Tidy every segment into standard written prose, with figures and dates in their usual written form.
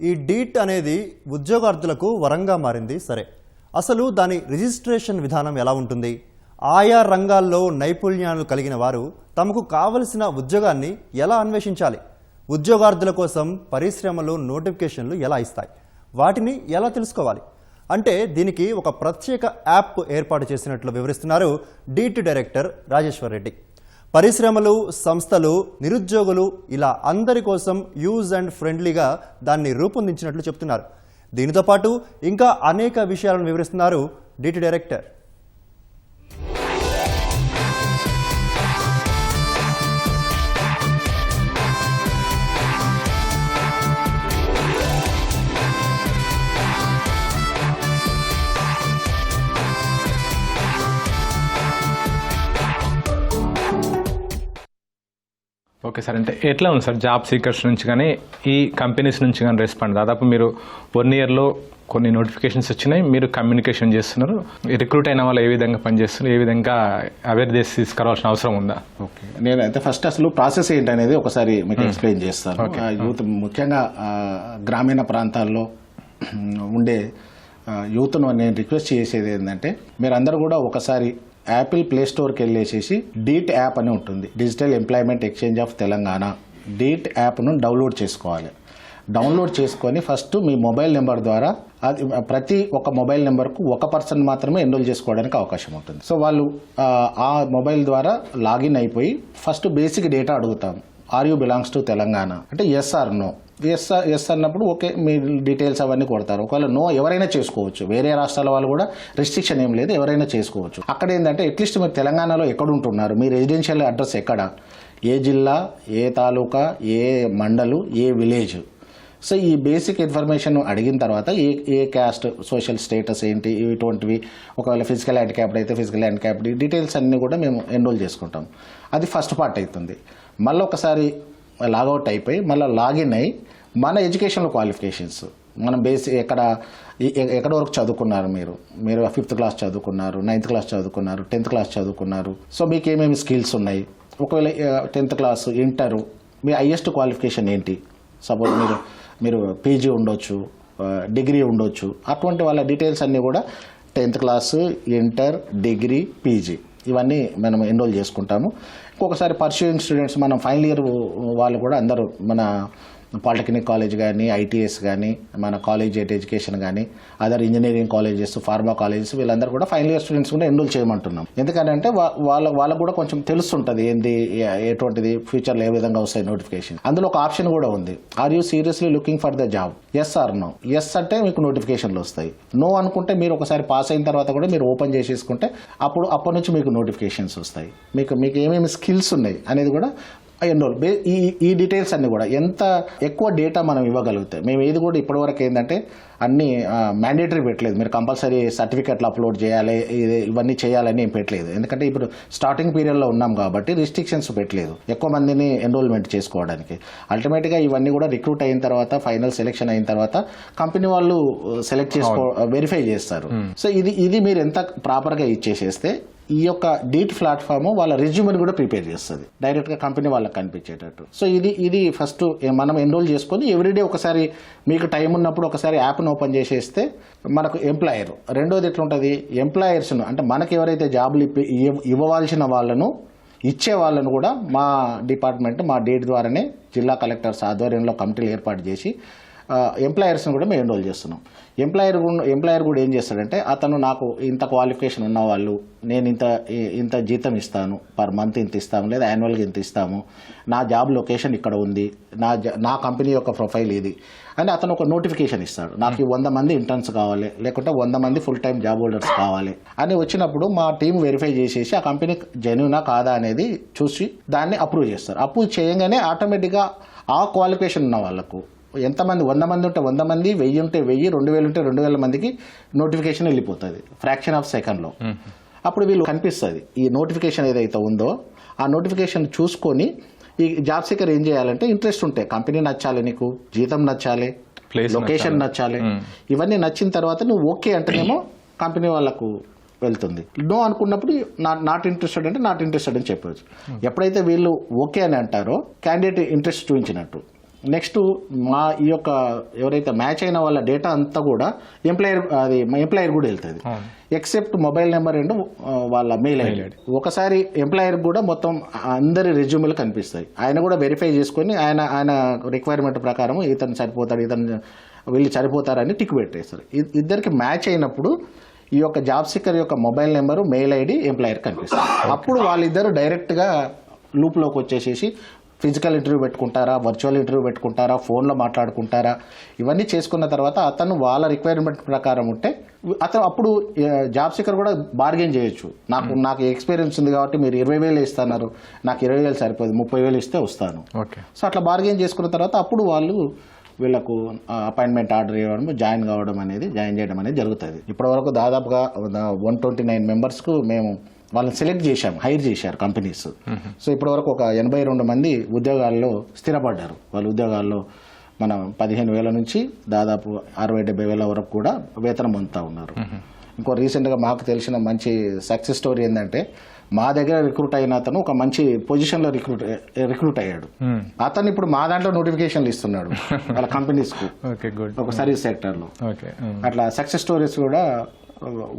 ఈ డీట్ అనేది ఉద్యోగార్థులకు వరంగా మారింది. సరే, అసలు దాని రిజిస్ట్రేషన్ విధానం ఎలా ఉంటుంది? ఆయా రంగాల్లో నైపుణ్యాలు కలిగిన వారు తమకు కావలసిన ఉద్యోగాన్ని ఎలా అన్వేషించాలి? ఉద్యోగార్థుల కోసం పరిశ్రమలు నోటిఫికేషన్లు ఎలా ఇస్తాయి? వాటిని ఎలా తెలుసుకోవాలి? అంటే దీనికి ఒక ప్రత్యేక యాప్ ఏర్పాటు చేసినట్లు వివరిస్తున్నారు డీట్ డైరెక్టర్ రాజేశ్వర్ రెడ్డి. పరిశ్రమలు, సంస్థలు, నిరుద్యోగులు ఇలా అందరి కోసం యూజ్ అండ్ ఫ్రెండ్లీగా దాన్ని రూపొందించినట్లు చెప్తున్నారు. దీనితో పాటు ఇంకా అనేక విషయాలను వివరిస్తున్నారు డీట్ డైరెక్టర్. ఓకే సార్, అంటే ఎట్లా ఉంది సార్ జాబ్ సీకర్స్ నుంచి కానీ ఈ కంపెనీస్ నుంచి కానీ రెస్పాండ్? దాదాపు మీరు 1 yearలో కొన్ని నోటిఫికేషన్స్ వచ్చినాయి, మీరు కమ్యూనికేషన్ చేస్తున్నారు, రిక్రూట్ అయిన వాళ్ళు ఏ విధంగా పనిచేస్తున్నారు, ఏ విధంగా అవేర్నెస్ తీసుకురావాల్సిన అవసరం ఉందా? ఓకే, నేనైతే ఫస్ట్ అసలు ప్రాసెస్ ఏంటనేది ఒకసారి మీకు ఎక్స్ప్లెయిన్ చేస్తాను. యూత్ ముఖ్యంగా గ్రామీణ ప్రాంతాల్లో ఉండే యూత్ను నేను రిక్వెస్ట్ చేసేది ఏంటంటే, మీరందరూ కూడా ఒకసారి యాపిల్ ప్లే స్టోర్కి వెళ్ళేసేసి డీట్ యాప్ అని ఉంటుంది, digital employment exchange of Telangana. DEET యాప్ను డౌన్లోడ్ చేసుకోవాలి. డౌన్లోడ్ చేసుకొని ఫస్ట్ మీ మొబైల్ నెంబర్ ద్వారా, అది ప్రతి ఒక్క మొబైల్ నెంబర్కు ఒక పర్సన్ మాత్రమే ఎన్రోల్ చేసుకోవడానికి అవకాశం ఉంటుంది. సో వాళ్ళు ఆ మొబైల్ ద్వారా లాగిన్ అయిపోయి ఫస్ట్ బేసిక్ డేటా అడుగుతాం. Are you belongs to Telangana అంటే ఎస్ ఆర్ నో. ఎస్ అన్నప్పుడు ఓకే, మీ డీటెయిల్స్ అవన్నీ కొడతారు. ఒకవేళ నో ఎవరైనా చేసుకోవచ్చు, వేరే రాష్ట్రాల వాళ్ళు కూడా రిస్ట్రిక్షన్ ఏం లేదు, ఎవరైనా చేసుకోవచ్చు. అక్కడ ఏంటంటే అట్లీస్ట్ మీరు తెలంగాణలో ఎక్కడ ఉంటున్నారు, మీ రెసిడెన్షియల్ అడ్రస్ ఎక్కడ, ఏ జిల్లా, ఏ తాలూకా, ఏ మండలు, ఏ విలేజ్. సో ఈ బేసిక్ ఇన్ఫర్మేషన్ అడిగిన తర్వాత ఏ క్యాస్ట్, సోషల్ స్టేటస్ ఏంటి, ఇటువంటివి, ఒకవేళ ఫిజికల్ హ్యాండిక్యాప్డ్ అయితే ఫిజికల్ హ్యాండిక్యాప్డ్, డీటెయిల్స్ అన్నీ కూడా మేము ఎన్రోల్ చేసుకుంటాం. అది ఫస్ట్ పార్ట్ అవుతుంది. మళ్ళీ ఒకసారి లాగౌట్ అయిపోయి మళ్ళీ లాగిన్ అయ్యి మన ఎడ్యుకేషనల్ క్వాలిఫికేషన్స్, మనం ఎక్కడ వరకు చదువుకున్నారు, మీరు 5th క్లాస్ చదువుకున్నారు, 9th క్లాస్ చదువుకున్నారు, 10th క్లాస్ చదువుకున్నారు. సో మీకు ఏమేమి స్కిల్స్ ఉన్నాయి, ఒకవేళ 10th క్లాస్, ఇంటరు, మీ హైయెస్ట్ క్వాలిఫికేషన్ ఏంటి, సపోజ్ మీరు పీజీ ఉండొచ్చు, డిగ్రీ ఉండొచ్చు, అటువంటి వాళ్ళ డీటెయిల్స్ అన్నీ కూడా 10th class, inter, degree, PG ఇవన్నీ మనం ఎన్రోల్ చేసుకుంటాము. ఇంకొకసారి పర్సూయింగ్ స్టూడెంట్స్, మనం ఫైనల్ ఇయర్ వాళ్ళు కూడా అందరూ మన పాలిటెక్నిక్ కాలేజ్ కానీ, ఐటీఎస్ కానీ, మన కాలేజ్ ఎడ్యుకేషన్ కానీ, other engineering colleges, pharma colleges, వీళ్ళందరూ కూడా ఫైనల్ ఇయర్ స్టూడెంట్స్ కూడా ఎన్రోల్ చేయమంటున్నాం. ఎందుకంటే వాళ్ళకు కూడా కొంచెం తెలుస్తుంటుంది ఏంది, ఎటువంటిది, ఫ్యూచర్లో ఏ విధంగా వస్తాయి నోటిఫికేషన్. అందులో ఒక ఆప్షన్ కూడా ఉంది, are you seriously looking for the job, yes or no. Yes అంటే మీకు నోటిఫికేషన్లు వస్తాయి, నో అనుకుంటే మీరు ఒకసారి పాస్ అయిన తర్వాత కూడా మీరు ఓపెన్ చేసేసుకుంటే అప్పటి నుంచి మీకు నోటిఫికేషన్స్ వస్తాయి. మీకు ఏమేమి స్కిల్స్ ఉన్నాయి అనేది కూడా ఎన్రోల్. ఈ డీటెయిల్స్ అన్నీ కూడా ఎంత ఎక్కువ డేటా మనం ఇవ్వగలుగుతాయి. మేము ఏది కూడా ఇప్పటివరకు ఏంటంటే అన్నీ మ్యాండేటరీ పెట్టలేదు, మీరు కంపల్సరీ సర్టిఫికెట్లు అప్లోడ్ చేయాలి, ఇవన్నీ చేయాలని ఏం పెట్టలేదు. ఎందుకంటే ఇప్పుడు స్టార్టింగ్ పీరియడ్లో ఉన్నాం కాబట్టి రిస్ట్రిక్షన్స్ పెట్టలేదు ఎక్కువ మందిని ఎన్రోల్మెంట్ చేసుకోవడానికి. అల్టిమేట్గా ఇవన్నీ కూడా రిక్రూట్ అయిన తర్వాత, ఫైనల్ సెలెక్షన్ అయిన తర్వాత కంపెనీ వాళ్ళు సెలెక్ట్ వెరిఫై చేస్తారు. సో ఇది మీరు ఎంత ప్రాపర్గా ఇచ్చేసేస్తే ఈ యొక్క డీట్ ప్లాట్ఫామ్ వాళ్ళ రెజ్యూమ్ని కూడా ప్రిపేర్ చేస్తుంది, డైరెక్ట్గా కంపెనీ వాళ్ళకి కనిపించేటట్టు. సో ఇది ఫస్ట్ మనం ఎన్రోల్ చేసుకొని ఎవ్రీడే ఒకసారి మీకు టైం ఉన్నప్పుడు ఒకసారి యాప్ను ఓపెన్ చేసేస్తే మనకు ఎంప్లాయర్. రెండోది ఎట్లుంటుంది, ఎంప్లాయర్స్ను అంటే మనకు ఎవరైతే జాబులు ఇవ్వవలసిన వాళ్ళను, ఇచ్చే వాళ్ళను కూడా మా డిపార్ట్మెంట్, మా డీట్ ద్వారానే జిల్లా కలెక్టర్స్ ఆధ్వర్యంలో కమిటీలు ఏర్పాటు చేసి ఎంప్లాయర్స్ని కూడా మేము ఎన్రోల్ చేస్తున్నాం. ఎంప్లాయర్ కూడా ఏం చేస్తాడంటే, అతను నాకు ఇంత క్వాలిఫికేషన్ ఉన్న వాళ్ళు, నేను ఇంత జీతం ఇస్తాను, పర్ మంత్ ఇంత ఇస్తాము, లేదా యాన్యువల్గా ఇంత ఇస్తాము, నా జాబ్ లొకేషన్ ఇక్కడ ఉంది, నా కంపెనీ యొక్క ప్రొఫైల్ ఇది అని అతను ఒక నోటిఫికేషన్ ఇస్తాడు. నాకు 100 మంది ఇంటర్న్స్ కావాలి, లేకుంటే 100 మంది ఫుల్ టైం జాబ్ హోల్డర్స్ కావాలి అని వచ్చినప్పుడు మా టీం వెరిఫై చేసేసి ఆ కంపెనీ జెన్యూనా కాదా అనేది చూసి దాన్ని అప్రూవ్ చేస్తారు. అప్రూవ్ చేయగానే ఆటోమేటిక్గా ఆ క్వాలిఫికేషన్ ఉన్న వాళ్ళకు ఎంతమంది, 100 మంది ఉంటే 100 మంది, 1000 ఉంటే 1000, 2000 ఉంటే 2000 మందికి నోటిఫికేషన్ వెళ్ళిపోతుంది ఫ్రాక్షన్ ఆఫ్ సెకండ్లో. అప్పుడు వీళ్ళు కనిపిస్తుంది ఈ నోటిఫికేషన్ ఏదైతే ఉందో ఆ నోటిఫికేషన్ చూసుకొని ఈ జాబ్ సీకర్ ఏం చేయాలంటే, ఇంట్రెస్ట్ ఉంటే కంపెనీ నచ్చాలి, నీకు జీతం నచ్చాలి, లొకేషన్ నచ్చాలి, ఇవన్నీ నచ్చిన తర్వాత నువ్వు ఓకే అంటేనేమో కంపెనీ వాళ్ళకు వెళ్తుంది. నో అనుకున్నప్పుడు నాట్ ఇంట్రెస్టెడ్ అంటే నాట్ ఇంట్రెస్టెడ్ అని చెప్పవచ్చు. ఎప్పుడైతే వీళ్ళు ఓకే అని అంటారో క్యాండిడేట్ ఇంట్రెస్ట్ చూపించినట్టు, నెక్స్ట్ మా ఈ యొక్క ఎవరైతే మ్యాచ్ అయిన వాళ్ళ డేటా అంతా కూడా ఎంప్లాయర్ కూడా వెళ్తుంది, ఎక్సెప్ట్ మొబైల్ నెంబర్ అండ్ వాళ్ళ మెయిల్ ఐడి. ఒకసారి ఎంప్లాయర్ కూడా మొత్తం అందరి రెజ్యూమ్లు కనిపిస్తాయి. ఆయన కూడా వెరిఫై చేసుకొని ఆయన రిక్వైర్మెంట్ ప్రకారం ఇతను సరిపోతాడు, ఇతను వీళ్ళు సరిపోతారని టిక్ పెట్టేస్తారు. ఇద్దరికి మ్యాచ్ అయినప్పుడు ఈ యొక్క జాబ్ సీకర్ యొక్క mobile number, mail ID employer కనిపిస్తుంది. అప్పుడు వాళ్ళిద్దరు డైరెక్ట్గా లూప్లోకి వచ్చేసేసి ఫిజికల్ ఇంటర్వ్యూ పెట్టుకుంటారా, వర్చువల్ ఇంటర్వ్యూ పెట్టుకుంటారా, ఫోన్లో మాట్లాడుకుంటారా, ఇవన్నీ చేసుకున్న తర్వాత అతను వాళ్ళ రిక్వైర్మెంట్ ప్రకారం ఉంటే అతను అప్పుడు జాబ్ సీకర్ కూడా బార్గెన్ చేయొచ్చు. నాకు ఎక్స్పీరియన్స్ ఉంది కాబట్టి మీరు 20,000 ఇస్తున్నారు, నాకు 20,000 సరిపోదు, 30,000 ఇస్తే వస్తాను. సో అట్లా బార్గెన్ చేసుకున్న తర్వాత అప్పుడు వాళ్ళు వీళ్ళకు అపాయింట్మెంట్ ఆర్డర్ ఇవ్వడం, జాయిన్ చేయడం అనేది జరుగుతుంది. ఇప్పటివరకు దాదాపుగా 129 మెంబర్స్కు మేము వాళ్ళని సెలెక్ట్ చేశాం, హైర్ చేశారు కంపెనీస్. సో ఇప్పటివరకు ఒక 82 మంది ఉద్యోగాల్లో స్థిరపడ్డారు. వాళ్ళ ఉద్యోగాల్లో మనం 15,000 నుంచి దాదాపు 60-70,000 వరకు కూడా వేతనం పొందుతూ ఉన్నారు. ఇంకో రీసెంట్గా మాకు తెలిసిన మంచి సక్సెస్ స్టోరీ ఏంటంటే, మా దగ్గర రిక్రూట్ అయిన అతను ఒక మంచి పొజిషన్లో రిక్రూట్ అయ్యాడు. అతను ఇప్పుడు మా దాంట్లో నోటిఫికేషన్లు ఇస్తున్నాడు వాళ్ళ కంపెనీస్కు, ఒక సర్వీస్ సెక్టర్లో. అట్లా సక్సెస్ స్టోరీస్ కూడా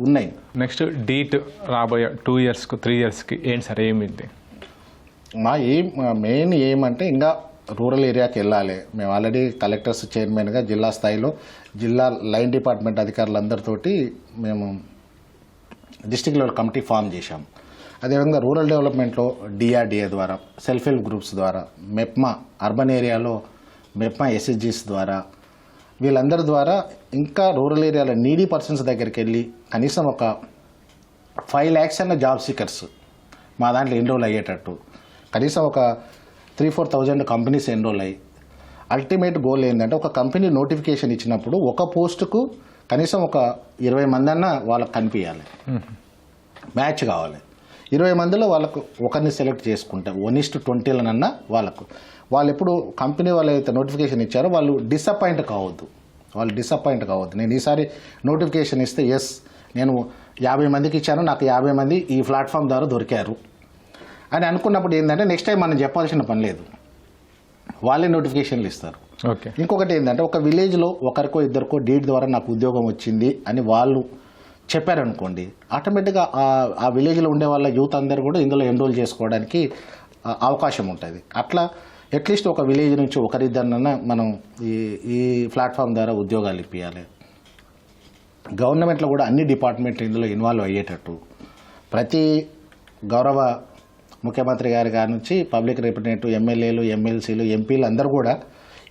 ఉన్నాయి. నెక్స్ట్ డీట్ రాబోయే 2 yearsకు 3 yearsకి ఏంటి సార్ ఏమిటి? మా మెయిన్ ఏమంటే ఇంకా రూరల్ ఏరియాకి వెళ్ళాలి. మేము ఆల్రెడీ కలెక్టర్స్ చైర్మన్గా జిల్లా స్థాయిలో జిల్లా లైన్ డిపార్ట్మెంట్ అధికారులందరితోటి మేము డిస్ట్రిక్ట్ లెవెల్ కమిటీ ఫామ్ చేశాం. అదేవిధంగా రూరల్ డెవలప్మెంట్లో డిఆర్డిఏ ద్వారా, సెల్ఫ్ హెల్ప్ గ్రూప్స్ ద్వారా, మెప్మా అర్బన్ ఏరియాలో మెప్మా ఎస్ఎస్జీస్ ద్వారా, వీళ్ళందరి ద్వారా ఇంకా రూరల్ ఏరియాలో నీడీ పర్సన్స్ దగ్గరికి వెళ్ళి కనీసం ఒక 5 lakhs అన్న జాబ్ సీకర్స్ మా దాంట్లో ఎన్రోల్ అయ్యేటట్టు, కనీసం ఒక 3-4,000 కంపెనీస్ ఎన్రోల్ అయ్యి, అల్టిమేట్ గోల్ ఏంటంటే ఒక కంపెనీ నోటిఫికేషన్ ఇచ్చినప్పుడు ఒక పోస్టుకు కనీసం ఒక 20 మంది అన్న వాళ్ళకి కనిపించాలి, మ్యాచ్ కావాలి. 20 మందిలో వాళ్ళకు ఒకరిని సెలెక్ట్ చేసుకుంటే 1:20 వాళ్ళు ఎప్పుడు కంపెనీ వాళ్ళు అయితే నోటిఫికేషన్ ఇచ్చారో వాళ్ళు డిసప్పాయింట్ కావద్దు. నేను ఈసారి నోటిఫికేషన్ ఇస్తే ఎస్ నేను 50 మందికి ఇచ్చాను, నాకు 50 మంది ఈ ప్లాట్ఫామ్ ద్వారా దొరికారు అని అనుకున్నప్పుడు ఏంటంటే నెక్స్ట్ టైం మనం చెప్పాల్సిన పని లేదు, వాళ్ళే నోటిఫికేషన్లు ఇస్తారు. ఇంకొకటి ఏంటంటే ఒక విలేజ్లో ఒకరికో ఇద్దరికో డీడ్ ద్వారా నాకు ఉద్యోగం వచ్చింది అని వాళ్ళు చెప్పారనుకోండి, ఆటోమేటిక్గా ఆ విలేజ్లో ఉండే వాళ్ళ యూత్ అందరూ కూడా ఇందులో ఎన్రోల్ చేసుకోవడానికి అవకాశం ఉంటుంది. అట్లా అట్లీస్ట్ ఒక విలేజ్ నుంచి ఒకరిద్దరినన్నా మనం ఈ ప్లాట్ఫామ్ ద్వారా ఉద్యోగాలు ఇప్పించాలి. గవర్నమెంట్లో కూడా అన్ని డిపార్ట్మెంట్లు ఇందులో ఇన్వాల్వ్ అయ్యేటట్టు ప్రతి గౌరవ ముఖ్యమంత్రి గారి నుంచి పబ్లిక్ రిప్రజెంటేటివ్, ఎమ్మెల్యేలు, ఎమ్మెల్సీలు, ఎంపీలు అందరూ కూడా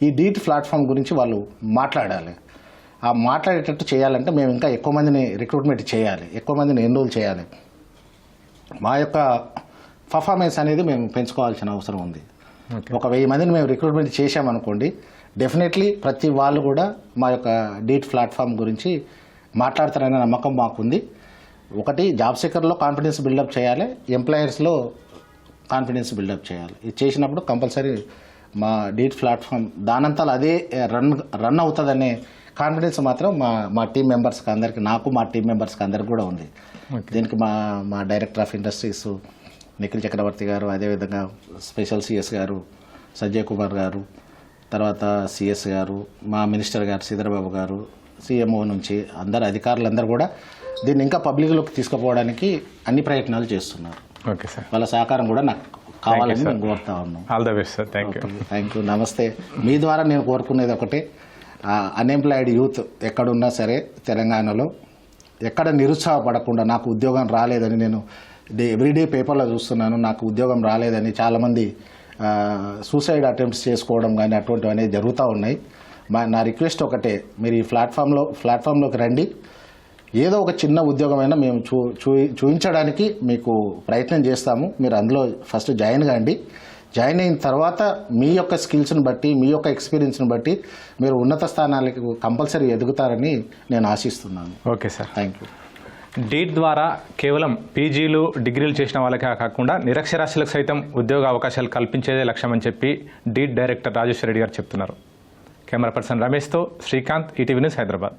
ఈ డీట్ ప్లాట్ఫామ్ గురించి వాళ్ళు మాట్లాడాలి. ఆ మాట్లాడేటట్టు చేయాలంటే మేము ఇంకా ఎక్కువ మందిని రిక్రూట్మెంట్ చేయాలి, ఎక్కువ మందిని ఎన్రోల్ చేయాలి. మా యొక్క పర్ఫార్మెన్స్ అనేది మేము పెంచుకోవాల్సిన అవసరం ఉంది. ఒక 1000 మందిని మేము రిక్రూట్మెంట్ చేశామనుకోండి, డెఫినెట్లీ ప్రతి వాళ్ళు కూడా మా యొక్క డీట్ ప్లాట్ఫామ్ గురించి మాట్లాడతారనే నమ్మకం మాకుంది. ఒకటి జాబ్ సీకర్లో కాన్ఫిడెన్స్ బిల్డప్ చేయాలి, ఎంప్లాయర్స్లో కాన్ఫిడెన్స్ బిల్డప్ చేయాలి. ఇది చేసినప్పుడు కంపల్సరీ మా డీట్ ప్లాట్ఫామ్ దానంతలో అదే రన్ అవుతుందనే కాన్ఫిడెన్స్ మాత్రం మా టీం మెంబర్స్కి అందరికీ, నాకు మా టీం మెంబర్స్కి అందరికి కూడా ఉంది. దీనికి మా డైరెక్టర్ ఆఫ్ ఇండస్ట్రీస్ నిఖిల్ చక్రవర్తి గారు, అదేవిధంగా స్పెషల్ సిఎస్ గారు సంజయ్ కుమార్ గారు, తర్వాత సిఎస్ గారు, మా మినిస్టర్ గారు శ్రీధరబాబు గారు, సిఎంఓ నుంచి అందరు అధికారులందరూ కూడా దీన్ని ఇంకా పబ్లిక్లోకి తీసుకుపోవడానికి అన్ని ప్రయత్నాలు చేస్తున్నారు. ఓకే సార్, వాళ్ళ సహకారం కూడా నాకు కావాలని మేము కోరుతా ఉన్నాం. All the best sir. Thank you. నమస్తే. మీ ద్వారా నేను కోరుకునేది ఒకటే, అన్ఎంప్లాయిడ్ యూత్ ఎక్కడున్నా సరే తెలంగాణలో ఎక్కడ నిరుత్సాహపడకుండా, నాకు ఉద్యోగం రాలేదని నేను ఎవ్రీడే పేపర్లో చూస్తున్నాను, నాకు ఉద్యోగం రాలేదని చాలామంది సూసైడ్ అటెంప్ట్స్ చేసుకోవడం కానీ అటువంటివి అనేది జరుగుతూ ఉన్నాయి. నా రిక్వెస్ట్ ఒకటే, మీరు ఈ ప్లాట్ఫామ్లోకి రండి, ఏదో ఒక చిన్న ఉద్యోగమైనా మేము చూపించడానికి మీకు ప్రయత్నం చేస్తాము. మీరు అందులో ఫస్ట్ జాయిన్ కాండి. జాయిన్ అయిన తర్వాత మీ యొక్క స్కిల్స్ని బట్టి, మీ యొక్క ఎక్స్పీరియన్స్ని బట్టి మీరు ఉన్నత స్థానాలకు కంపల్సరీ ఎదుగుతారని నేను ఆశిస్తున్నాను. Okay sir, thank you. DEET ద్వారా కేవలం పీజీలు, డిగ్రీలు చేసిన వాళ్ళకే కాకుండా నిరక్షరాస్యులకు సైతం ఉద్యోగ అవకాశాలు కల్పించేదే లక్ష్యమని చెప్పి డీట్ డైరెక్టర్ రాజేశ్వర రెడ్డి గారు చెప్తున్నారు. కెమెరా పర్సన్ రమేష్తో శ్రీకాంత్, ఈటీవీ న్యూస్, హైదరాబాద్.